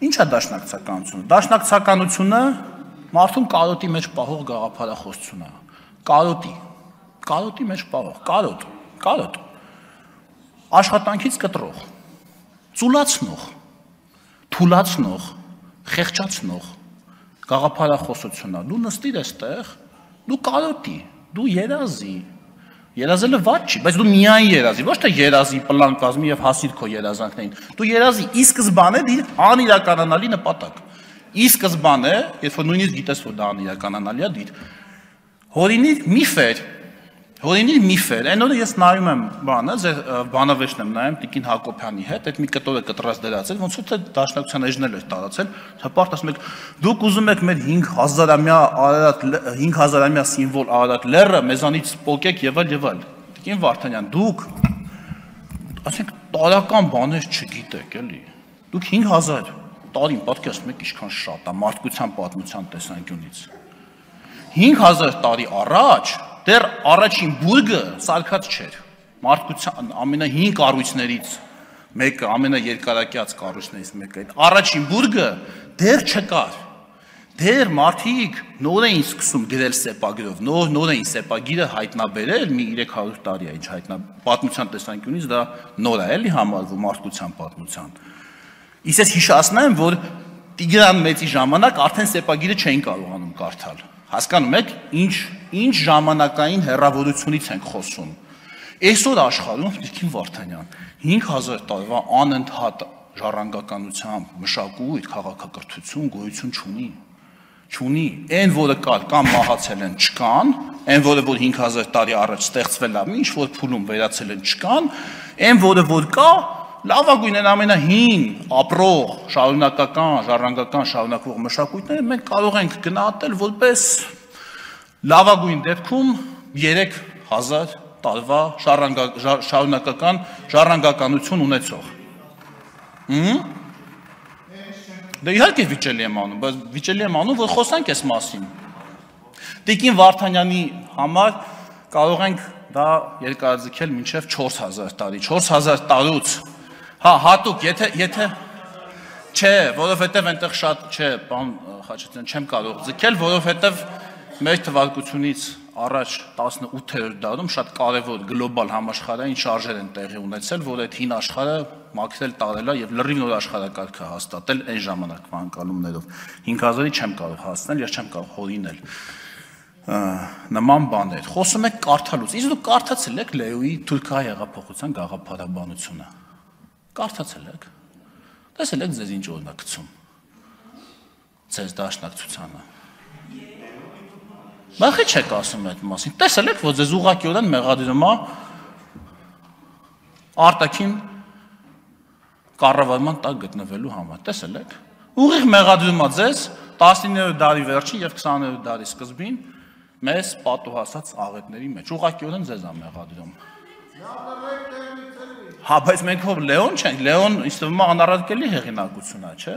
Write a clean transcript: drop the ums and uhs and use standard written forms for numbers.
Ինչ է դաշնակցականությունը։ Դաշնակցականությունը մարդուն կարոտի մեջ պահող գաղափարախոսություն է։ Կարոտի մեջ պահող, կարոտ։ Աշխատանքից կտրող, ծուլացնող, թուլացնող, խեղճացնող գաղափարախոսություն է։ Դու նստիր այստեղ, դու կարոտի, դու երազի։ Երազելը վատ չի, բայց դու միայն երազի, ոչ թե երազի պլան կազմի եւ հասիր քո երազանքներին։ Դու երազի ի սկզբանե դիր անիրականանալի նպատակ։ Ի սկզբանե, երբ որ նույնիսկ գիտես, որ դա անիրականանալի է, դիր հորինիր միֆեր։ Այն օրը ես նայում եմ բանը, ձեր բանավեճն եմ նայում Տիկին Հակոբյանի հետ, այդ մի կտորը կտրած դրացել, ոնց որ թե դաշնակցության էջնել էր տարածել, հպարտ ասում եք, դուք ուզում եք մեր 5000-ամյա սիմվոլ Արարատ լեռը մեզանից պոկեք եւ այլ։ Տիկին Վարդանյան, դուք ասենք տարական բաներ չգիտեք, էլի։ Դուք 5000 տարին պատկերացնում եք ինչքան շատ է մարդկության պատմության տեսանկյունից։ 5000 տարի առաջ դեռ առաջին բուրգը սարքած չէր։ Մարդկության ամենահին կառույցներից մեկը, ամենաերկարակյաց կառույցներից մեկը, այդ առաջին բուրգը դեռ չկար։ Դեռ մարդիկ նոր էին սկսում գրել սեպագրով, նոր էին սեպագիրը հայտնաբերել, մի 300 տարի է ինչ պատմության տեսանկյունից դա նոր է, էլի համարվում մարդկության պատմության։ Իսկ ես հիշեցնեմ, որ Տիգրան Մեծի ժամանակ արդեն սեպագիրը չէին կարողանում կարդալ։ Հասկանում եք, ինչ ժամանակային հեռավորությունից ենք խոսում։ Այսօր աշխարհում Տիկին Վարդանյան 5000 տարվա անընդհատ ժառանգականությամբ մշակույթ, քաղաքակրթություն գոյություն չունի։ Այն, որը կար, կամ մահացել են, չկան, այն, որը որ 5000 տարի առաջ ստեղծվել է, ինչ որ փուլում վերացել են, չկան, այն, որը որ կա, լավագույն են ամենահին ապրող, շարունակական, ժառանգական շարունակվող մշակույթները մենք կարող ենք գնահատել որպես լավագույն դեպքում 3000 տարվա շարունակական ժառանգականություն ունեցող։ Դե իհարկե վիճելի եմ անում, բայց վիճելի եմ անում, որ խոսանք այս մասին։ Տիկին Վարդանյանի համար կարող ենք դա երկարաձգել մինչև 4000 տարի, 4000 տարուց հատուկ, եթե չէ, որովհետև այնտեղ շատ չէ, պարոն Խաչատրյան, չեմ կարող ձգել, որովհետև մեր թվարկությունից առաջ 18-րդ դարում շատ կարևոր գլոբալ համաշխարհային շարժեր են տեղի ունեցել, որ այդ հին աշխարհը մաքրել տարել է եւ լրիվ նոր աշխարհակարգը հաստատել այն ժամանակվա անցալումներով։ 5000-ի չեմ կարող հասնել, ես չեմ կարող հորինել նման բաներ։ Խոսում եք կարդալուց։ Իսկ դուք կարդացել եք Լեոյի Թուրքիայի հեղափոխության գաղափարաբանությունը։ Կարդացել եք։ Տեսել եք ձեզ ինչ օրինակ գցում։ Ձեզ դաշնակցությանը։ Բախի չեք ասում այդ մասին։ Տեսել եք, որ ձեզ ուղղակիորեն մեղադրում է արտաքին կառավարման տակ գտնվելու համար։ Տեսել եք։ Ուղիղ մեղադրում է ձեզ 19-րդ դարի վերջին եւ 20-րդ դարի սկզբին մեզ պատուհասած աղետների մեջ։ Ուղղակիորեն ձեզ է մեղադրում։ Հա, բայց մենք հով Լեոն չենք, Լեոն ինձ թվում է անառարկելի հեղինակություն է, չէ՞։